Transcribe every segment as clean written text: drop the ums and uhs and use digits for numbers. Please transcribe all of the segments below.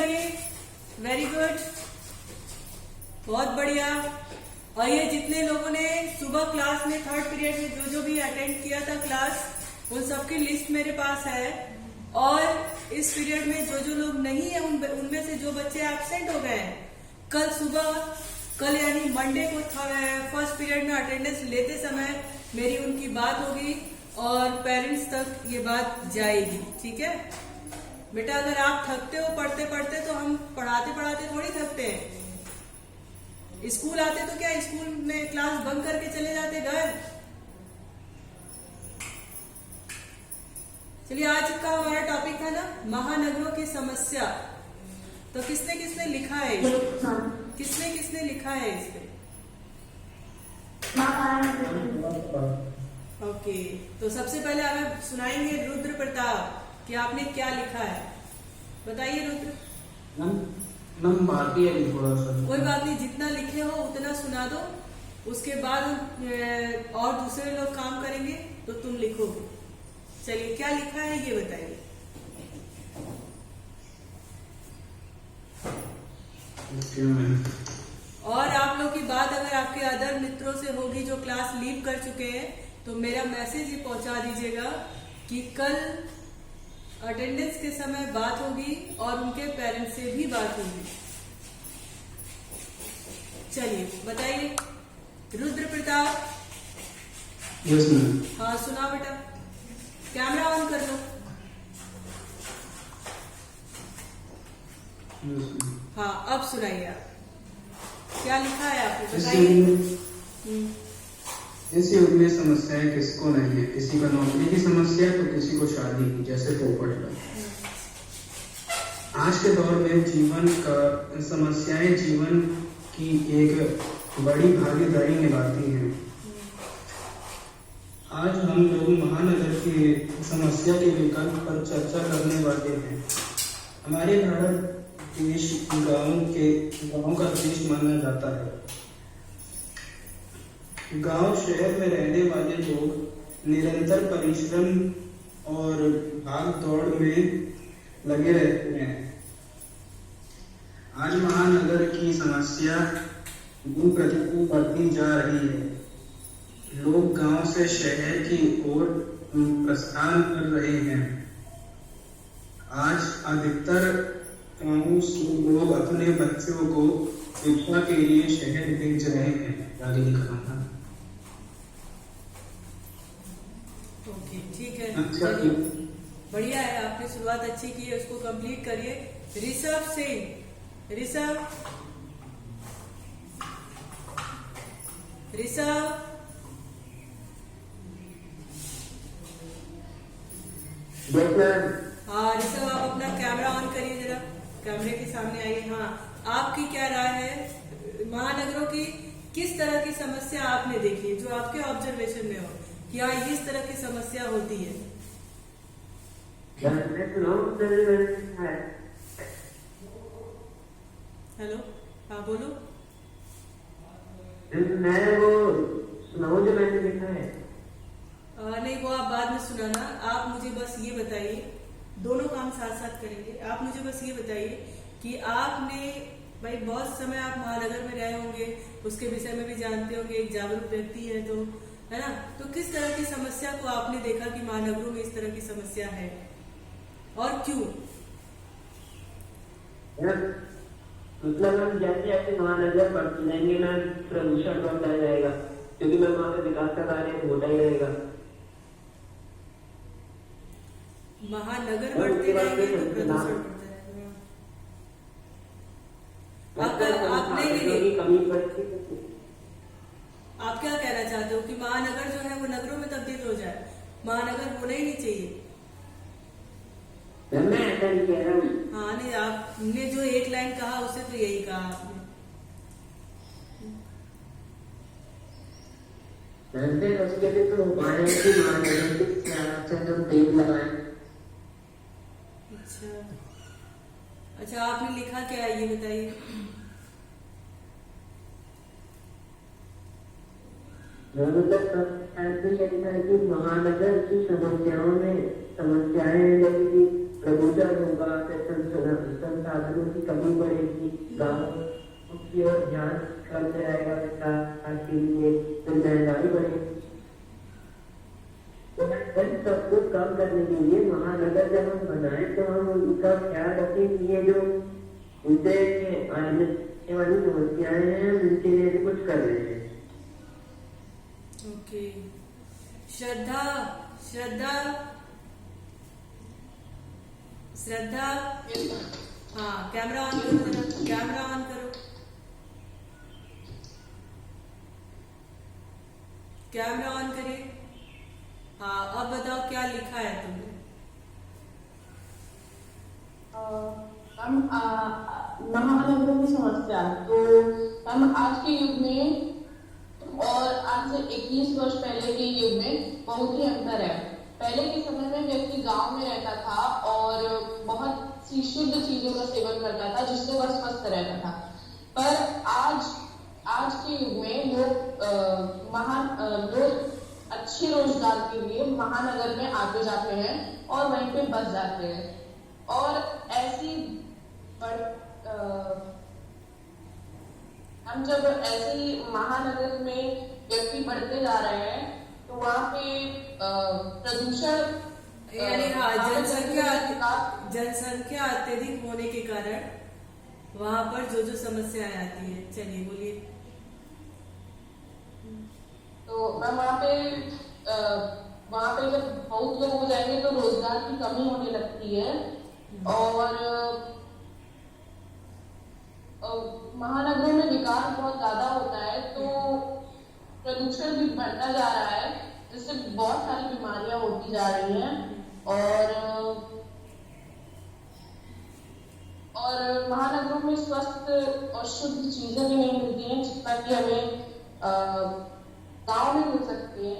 करिए। Very good, बहुत बढ़िया। और ये जितने लोगों ने सुबह क्लास में थर्ड पीरियड में जो जो भी अटेंड किया था क्लास, उन सबकी लिस्ट मेरे पास है। और इस पीरियड में जो जो लोग नहीं है उनमें से जो बच्चे एब्सेंट हो गए हैं, कल सुबह, कल यानी मंडे को फर्स्ट पीरियड में अटेंडेंस लेते समय मेरी उनकी बात होगी और पेरेंट्स तक ये बात जाएगी। ठीक है बेटा, अगर आप थकते हो पढ़ते पढ़ते तो हम पढ़ाते पढ़ाते थोड़ी थकते हैं। स्कूल आते तो क्या स्कूल में क्लास बंक करके चले जाते घर। चलिए, आज का हमारा टॉपिक था ना महानगरों की समस्या। तो किसने किसने लिखा है किसने किसने लिखा है इस पे? ओके, तो सबसे पहले हमें सुनाएंगे रुद्र प्रताप कि आपने क्या लिखा है। बताइए रुद्र। कोई बात नहीं, जितना लिखे हो उतना सुना दो, उसके बाद और दूसरे लोग काम करेंगे तो तुम लिखोगे। चलिए, क्या लिखा है ये बताइए। और आप लोग की बात अगर आपके अदर मित्रों से होगी जो क्लास लीव कर चुके हैं, तो मेरा मैसेज ही पहुंचा दीजिएगा कि कल अटेंडेंस के समय बात होगी और उनके पेरेंट्स से भी बात होगी। चलिए बताइए रुद्र प्रताप। Yes ma'am. हाँ सुना बेटा, कैमरा ऑन कर लो। हाँ अब सुनाइए आप, क्या लिखा है आपने बताइए। इस युग में समस्याएं किसको नहीं है, किसी को नौकरी की समस्या तो किसी को शादी की, जैसे पोपट का। आज के दौर में जीवन का समस्याएं जीवन की एक बड़ी भागीदारी निभाती हैं। आज हम लोग महानगर की समस्या के विकल्प पर चर्चा करने वाले हैं। हमारे भारत देश गांव का देश माना जाता है। गांव शहर में रहने वाले लोग निरंतर परिश्रम और भाग दौड़ में लगे रहते हैं। आज महानगर की समस्या दिन प्रतिदिन बढ़ती जा रही है। लोग गांव से शहर की ओर प्रस्थान कर रहे हैं। आज अधिकतर गांवों से लोग अपने बच्चों को शिक्षा के लिए शहर भेज रहे हैं। आगे लिखा था। ओके ठीक है, अच्छा, बढ़िया है, आपने शुरुआत अच्छी की है, उसको कंप्लीट करिए। ऋषभ सिंह, ऋषभ हाँ ऋषभ, आप अपना कैमरा ऑन करिए जरा, कैमरे के सामने आइए। हाँ, आपकी क्या राय है, महानगरों की किस तरह की समस्या आपने देखी है जो आपके ऑब्जर्वेशन में हो कि हाँ इस तरह की समस्या होती है? हेलो, हाँ बोलो। मैं वो सुनाऊं जो मैंने लिखा है? नहीं, वो आप बाद में सुनाना। आप मुझे बस ये बताइए, दोनों काम साथ साथ करेंगे। आप मुझे बस ये बताइए कि आपने भाई बहुत समय आप महानगर में रहे होंगे, उसके विषय में भी जानते होंगे, एक जागरूक व्यक्ति है तो, है ना? तो किस तरह की समस्या को आपने देखा कि महानगरों में इस तरह की समस्या है और क्यों? मतलब हम जैसे जैसे महानगर बढ़ते जाएंगे ना, प्रदूषण बढ़ता जाएगा, क्योंकि मैं वहाँ पे विकास का कार्य होता ही रहेगा। महानगर बढ़ते जाएंगे तो प्रदूषण बढ़ता रहेगा। आप क्या कहना चाहते हो कि महानगर जो है वो नगरों में तब्दील हो जाए? महानगर होना ही नहीं चाहिए। मैं ऐसा नहीं कह रहा हूँ। हाँ नहीं, आपने जो एक लाइन कहा उसे तो यही कहा आपने। उसके लिए तो उपाय है कि महानगर के पेड़ लगाएं। अच्छा, आपने लिखा क्या है ये बताइए। कि महानगर की समस्याएं जैसे कि प्रदूषण होगा, संसाधनों की कमी बढ़ेगी, गाँव की ओर ध्यान कम जाएगा विकास के लिए, फिर महंगाई बढ़ेगी। तो इन सबको कम करने के लिए महानगर जब हम बनाए तो हम उनका ख्याल रखें कि ये जो उनसे आने वाली समस्याएं हैं उनके लिए भी कुछ कर रहे हैं। ओके, श्रद्धा श्रद्धा श्रद्धा, हाँ कैमरा ऑन करो, कैमरा ऑन करो, कैमरा ऑन करिए। हाँ अब बताओ क्या लिखा है तुमने? हम महानगरों की समस्या, तो हम आज के युग में और आज से 21 वर्ष पहले के युग में बहुत ही अंतर है। पहले के समय में व्यक्ति गांव में रहता था और बहुत सी शुद्ध चीजों का सेवन करता था जिससे वह स्वस्थ रहता था। पर आज के युग में लोग अच्छे रोजगार के लिए महानगर में आते जाते हैं और वहीं पे बस जाते हैं और ऐसी हम जब ऐसे महानगर में व्यक्ति बढ़ते जा रहे हैं तो वहाँ पे प्रदूषण यानी हाँ जनसंख्या अत्यधिक होने के कारण वहाँ पर जो जो समस्याएं आती है। चलिए बोलिए। तो मैम वहाँ पे जब बहुत लोग हो जाएंगे तो रोजगार की कमी होने लगती है और महानगरों में विकास बहुत ज्यादा होता है तो प्रदूषण भी बढ़ता जा रहा है जिससे बहुत सारी बीमारियां होती जा रही हैं और महानगरों में स्वस्थ और शुद्ध चीजें भी नहीं मिलती हैं जितना कि हमें गांव में मिल सकती है।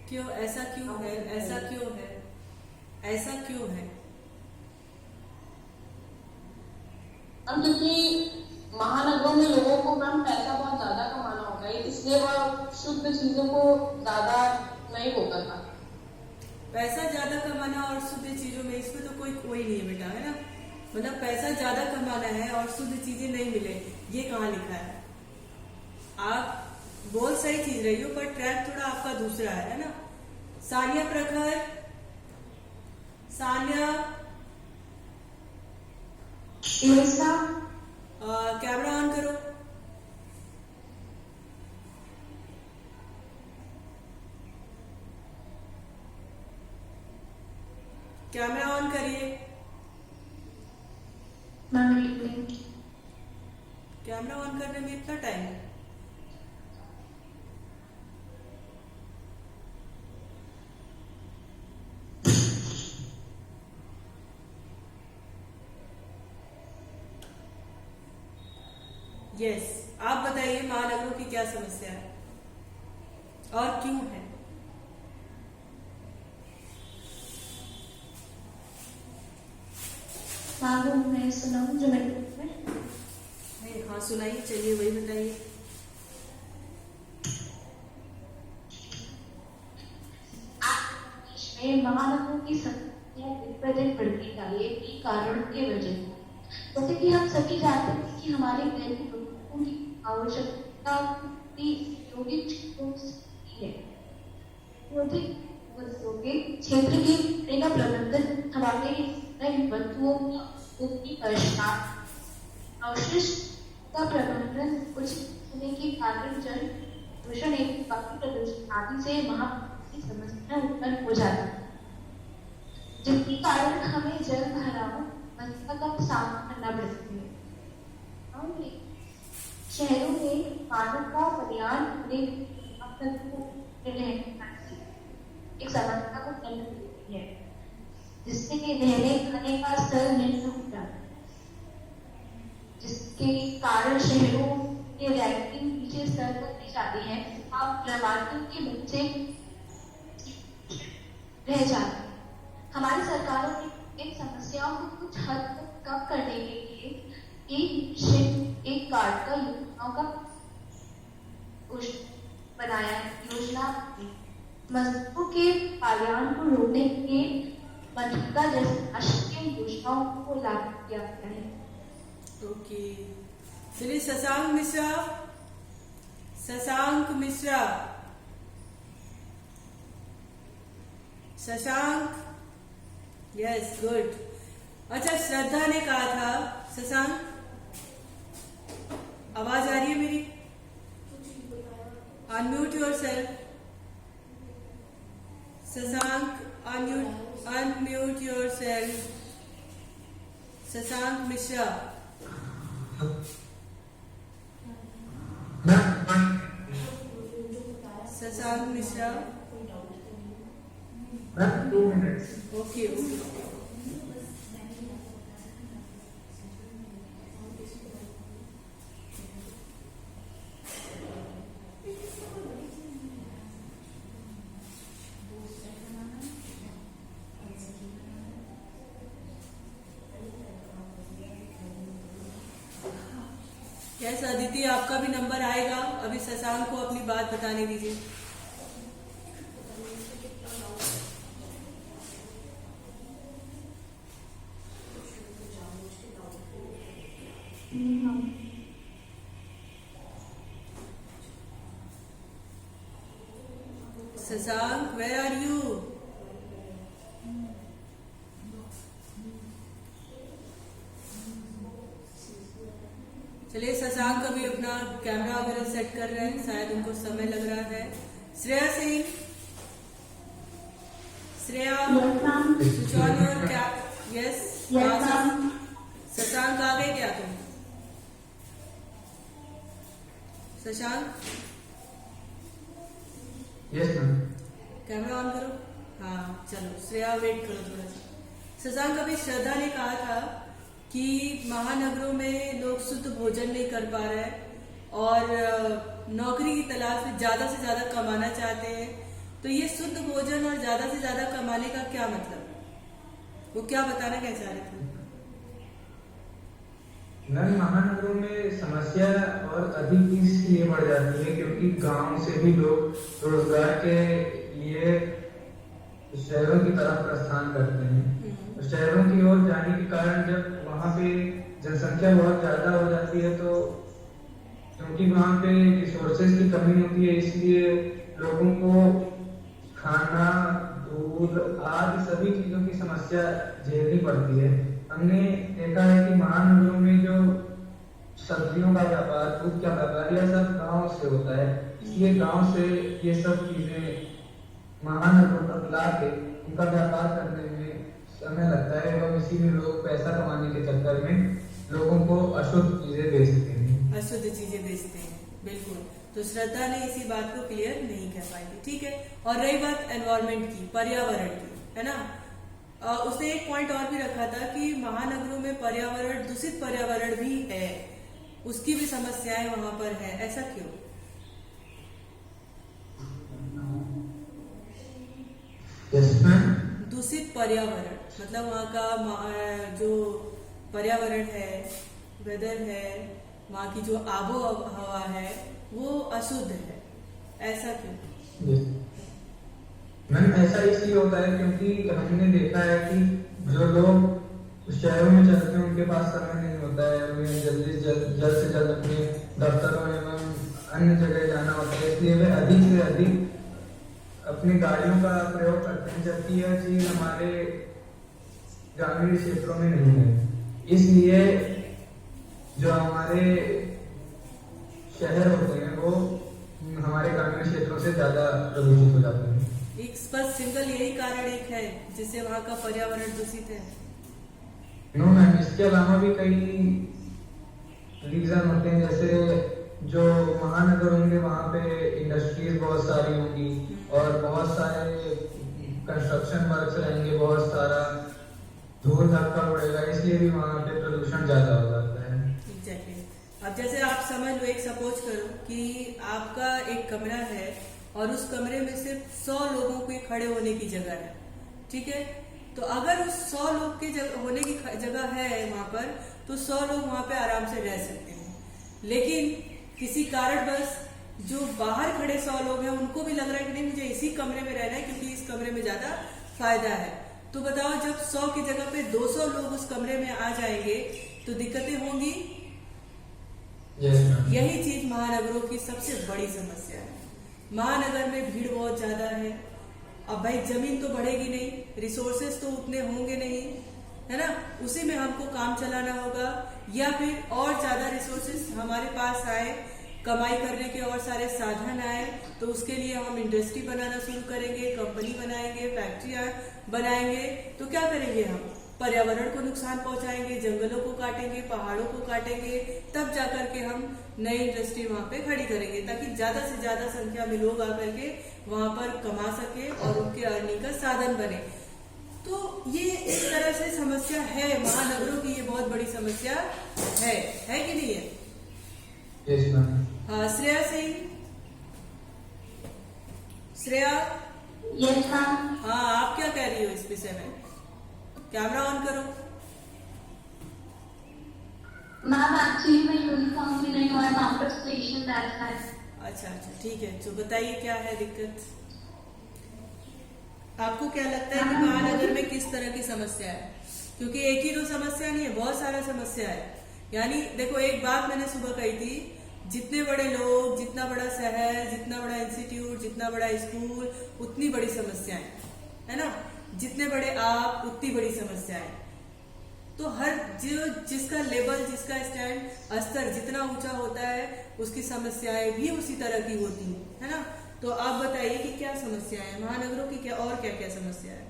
क्यों ऐसा क्यों है? ऐसा क्यों है? ऐसा क्यों है? हम क्योंकि महानगरों में लोगों को मैम पैसा बहुत ज्यादा कमाना होता है इसलिए वह शुद्ध चीजों को ज्यादा नहीं हो पाता। पैसा ज्यादा कमाना और शुद्ध चीजों में इसमें तो कोई नहीं है बेटा, है ना। मतलब पैसा ज्यादा कमाना है और शुद्ध चीजें नहीं मिले, ये कहाँ लिखा है? आप बोल सही चीज रही हो पर ट्रैक थोड़ा आपका दूसरा है ना। सानिया प्रखर, सानिया कैमरा ऑन करो। कैमरा ऑन करिए। कैमरा ऑन करने में इतना टाइम है? यस, आप बताइए महानगरों की क्या समस्या है और क्यों है? मैं सुनाऊं जो मैंने नहीं, हाँ सुनाइए, चलिए वही बताइए। में महानगरों की संख्या दिन ब दिन बढ़ती जा रही है कई कारणों के वजह से। जैसे कि हम सभी जानते हैं कि हमारे दैनिक लोगों की आवश्यकता औद्योगिक है। औद्योगिक क्षेत्र के का प्रबंधन हमारे वस्तुओं की अवशिष्ट का प्रबंधन उचित होने के कारण जल प्रदूषण एवं वायु प्रदूषण आदि से की समस्या उत्पन्न हो जाती है, जिसके कारण हमें जल भराव समस्या का सामना करना पड़ता है। शहरों में मानव का पर्याप्त एक समस्या को जन्म देती है, जिससे कि रहने खाने का स्तर नहीं होता, जिसके कारण शहरों के रैंकिंग नीचे स्तर पर दी जाती है। आप प्रवासियों के बच्चे रह जाते हैं। हमारी सरकारों ने इन समस्याओं को कुछ हद तक कम करने के लिए एक कार्ड का योजनाओं का बनाया योजना मजदूरों के पालन को रोकने के लिए मनरेगा जैसी राष्ट्रीय योजनाओं को लागू किया गया है। ओके, चलिए शशांक मिश्रा, शशांक मिश्रा, शशांक, यस गुड। अच्छा, श्रद्धा ने कहा था, शशांक आवाज आ रही है मेरी? Unmute yourself, Shashank, unmute yourself, Shashank Mishra. Shashank Mishra, okay okay. Yes Aditi, आपका भी नंबर आएगा। अभी शशांक को अपनी बात बताने दीजिए। Shashank, where are you? चलिए, शशांक अभी अपना कैमरा वगैरह सेट कर रहे हैं, शायद उनको समय लग रहा है। Shreya Singh, Shreya, switch on your cam. Yes, Shashank आ गए क्या तुम? Shashank, yes ma'am. Camera on करो। हाँ चलो, श्रेया वेट करो थोड़ा सा। शशांक, अभी श्रद्धा ने कहा था कि महानगरों में लोग शुद्ध भोजन नहीं कर पा रहे हैं और नौकरी की तलाश में ज्यादा से ज्यादा कमाना चाहते हैं। तो ये शुद्ध भोजन और ज्यादा से ज्यादा कमाने का क्या मतलब, वो क्या बताना क्या चाह रहे थे? मैम, महानगरों में समस्या और अधिक इसलिए बढ़ जाती है क्योंकि गांव से भी लोग रोजगार के लिए शहरों की तरफ प्रस्थान करते हैं। शहरों की ओर जाने के कारण जब वहाँ पे जनसंख्या बहुत ज्यादा हो जाती है तो क्योंकि वहाँ पे रिसोर्सेज की कमी होती है, इसलिए लोगों को खाना, दूध आदि सभी चीजों की समस्या झेलनी पड़ती है। हमने देखा है कि महानगरों में जो सब्जियों का व्यापार, दूध का व्यापार, यह सब गांव से होता है, इसलिए गांव से ये सब चीजें महानगरों तक ला के उनका व्यापार करने में समय लगता है एवं इसी में लोग पैसा कमाने के चक्कर में लोगों को अशुद्ध चीजें बेचते हैं। अशुद्ध चीजें बेचते हैं, बिल्कुल। तो श्रद्धा ने इसी बात को क्लियर नहीं कर पाई थी, ठीक है। और रही बात एनवायरमेंट की, पर्यावरण की, है ना, उसने एक पॉइंट और भी रखा था कि महानगरों में पर्यावरण, दूषित पर्यावरण भी है, उसकी भी समस्याएं वहां पर है, ऐसा क्यों? दूषित पर्यावरण मतलब वहाँ का जो पर्यावरण है, वेदर है, वहाँ की जो आबो हवा है वो अशुद्ध है, ऐसा क्यों? मैम, ऐसा इसलिए होता है क्योंकि हमने देखा है कि जो लोग शहरों में चलते हैं उनके पास समय नहीं होता है, उन्हें जल्द से जल्द अपने दफ्तरों एवं अन्य जगह जाना होता है, इसलिए वे अधिक से अधिक अपनी गाड़ियों का प्रयोग करते हैं, जबकि यह चीज हमारे ग्रामीण क्षेत्रों में नहीं है। इसलिए जो हमारे शहर होते हैं वो हमारे ग्रामीण क्षेत्रों से ज्यादा प्रदूषित हो जाते हैं। एक स्पष्ट सिंगल यही कारण एक है जिससे वहाँ का पर्यावरण दूषित है? नो मैम, इसके अलावा भी कई रीजन होते हैं, जैसे जो महानगर होंगे वहाँ पे इंडस्ट्रीज बहुत सारी होंगी और बहुत सारे कंस्ट्रक्शन वर्क्स रहेंगे, बहुत सारा धूल धक्का उड़ेगा, इसलिए भी वहाँ पे प्रदूषण ज्यादा हो जाता है। एग्जैक्टली। अब जैसे आप समझ लो, एक सपोज करो कि आपका एक कमरा है और उस कमरे में सिर्फ 100 लोगों के खड़े होने की जगह है, ठीक है। तो अगर उस 100 लोग के होने की जगह है वहां पर, तो 100 लोग वहां पे आराम से रह सकते हैं। लेकिन किसी कारणवश जो बाहर खड़े 100 लोग हैं उनको भी लग रहा है कि नहीं, मुझे इसी कमरे में रहना है क्योंकि इस कमरे में ज्यादा फायदा है। तो बताओ, जब 100 की जगह पे 200 लोग उस कमरे में आ जाएंगे तो दिक्कतें होंगी। Yes ma'am. यही चीज महानगरों की सबसे बड़ी समस्या है। महानगर में भीड़ बहुत ज्यादा है। अब भाई जमीन तो बढ़ेगी नहीं, रिसोर्सेज तो उतने होंगे नहीं, है ना, उसी में हमको काम चलाना होगा, या फिर और ज्यादा रिसोर्सेज हमारे पास आए, कमाई करने के और सारे साधन आए, तो उसके लिए हम इंडस्ट्री बनाना शुरू करेंगे, कंपनी बनाएंगे, फैक्ट्रियां बनाएंगे, तो क्या करेंगे हम, पर्यावरण को नुकसान पहुंचाएंगे, जंगलों को काटेंगे, पहाड़ों को काटेंगे, तब जाकर के हम नई इंडस्ट्री वहां पे खड़ी करेंगे, ताकि ज्यादा से ज्यादा संख्या में लोग आकर के वहां पर कमा सके और उनके अर्निंग का साधन बने। तो ये एक तरह से समस्या है महानगरों की, ये बहुत बड़ी समस्या है कि नहीं है? Yes ma'am. हाँ, श्रेया सिंह, श्रेया, यस मैम। हाँ आप क्या कह रही हो इस विषय में? कैमरा ऑन करो। मैम एक्चुअली मैं यूनिफॉर्म भी नहीं हुआ है, out of station, that's why. अच्छा, ठीक है, तो बताइए क्या है दिक्कत? आपको क्या लगता है कि महानगर में किस तरह की समस्या है? क्योंकि एक ही दो समस्या नहीं है, बहुत सारा समस्या है। यानी देखो, एक बात मैंने सुबह कही थी, जितने बड़े लोग, जितना बड़ा शहर, जितना बड़ा इंस्टीट्यूट, जितना बड़ा स्कूल, उतनी बड़ी समस्याएं, है ना, जितने बड़े आप उतनी बड़ी समस्याएं। तो हर जिसका लेवल, जिसका स्टैंड, स्तर जितना ऊंचा होता है, उसकी समस्याएं भी उसी तरह की होती हैं, है ना। तो आप बताइए कि क्या समस्या है महानगरों की, क्या और क्या क्या समस्या है?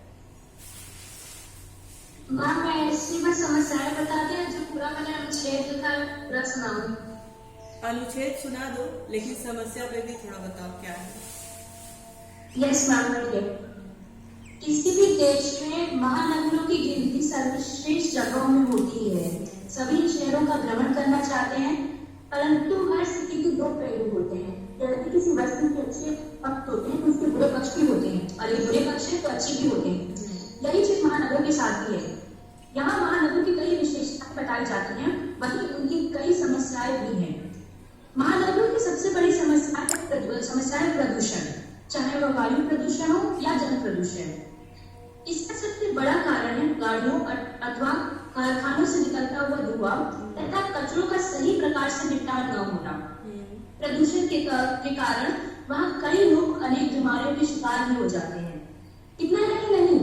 मैम मैं ऐसी बस समस्याएं बता दें जो पूरा मैंने अनुच्छेद लिखा है, पूरा सुनाऊं? अनुच्छेद सुना दो, लेकिन समस्या पे भी थोड़ा बताओ क्या है। Yes ma'am. किसी भी देश में महानगरों की गिनती सर्वश्रेष्ठ जगहों में होती है। सभी शहरों का भ्रमण करना चाहते हैं, परंतु हर स्थिति के दो पहलू होते हैं। यदि किसी वस्तु के अच्छे पक्ष होते हैं तो उसके बुरे पक्ष भी होते हैं, और ये बुरे पक्ष है तो अच्छे भी होते हैं। यही चीज महानगरों के साथ भी है। यहाँ महानगरों की कई विशेषताएं बताई जाती हैं, वहीं उनकी कई समस्याएं भी हैं। महानगरों की सबसे बड़ी समस्या है प्रदूषण, चाहे वह वायु प्रदूषण हो या जल प्रदूषण। इसका सबसे बड़ा कारण है गाड़ियों अथवा कारखानों से निकलता हुआ धुआं तथा कचरों का सही प्रकार से निपटान न होना। प्रदूषण के कारण वहाँ कई लोग अनेक बीमारियों के शिकार भी हो जाते हैं। इतना ही नहीं,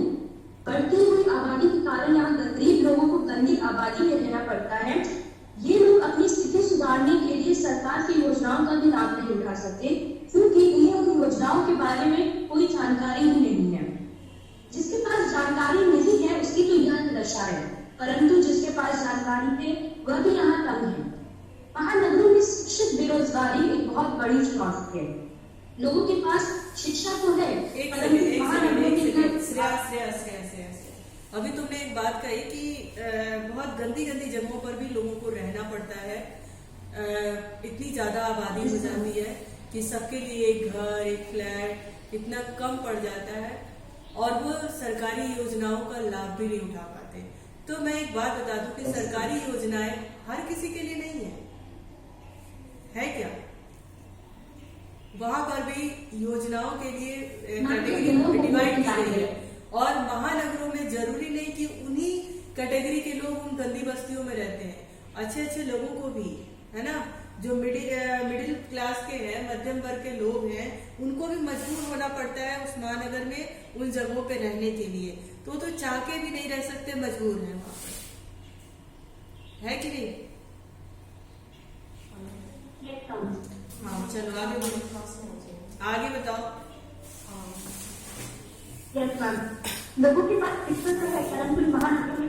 बढ़ती हुई आबादी के कारण यहाँ गरीब लोगों को गंदी आबादी में रहना पड़ता है। ये लोग अपनी स्थिति सुधारने के लिए सरकार की योजनाओं का भी लाभ नहीं उठा सकते, क्योंकि इन्हें उन योजनाओं के बारे में कोई जानकारी ही नहीं है। जिसके पास जानकारी नहीं है उसकी तो यह दशा है, परंतु जिसके पास जानकारी है वह भी यहाँ कम है। महानगरों में शिक्षित बेरोजगारी एक बहुत बड़ी चुनौती है। लोगों के पास शिक्षा तो है, श्रेया, अभी तुमने एक बात कही कि बहुत गंदी गंदी जगहों पर भी लोगों को रहना पड़ता है। इतनी ज्यादा आबादी हो जाती है कि सबके लिए एक घर, एक फ्लैट इतना कम पड़ जाता है, और वो सरकारी योजनाओं का लाभ भी नहीं उठा पाते। तो मैं एक बात बता दूं कि सरकारी योजनाएं हर किसी के लिए नहीं है क्या? वहां पर भी योजनाओं के लिए कैटेगरी डिवाइड की गई है, और महानगरों में जरूरी नहीं कि उन्हीं कैटेगरी के लोग उन गंदी बस्तियों में रहते हैं। अच्छे अच्छे लोगों को भी, है ना, जो मिडिल क्लास के हैं, मध्यम वर्ग के लोग हैं, उनको भी मजबूर होना पड़ता है उस महानगर में उन जगहों पे रहने के लिए। तो चाह के भी नहीं रह सकते, मजबूर हैं वहां पर, है कि नहीं? हाँ, चलो आगे बताओ। लोगों के पास शिक्षा तो है, परंतु महानगरों में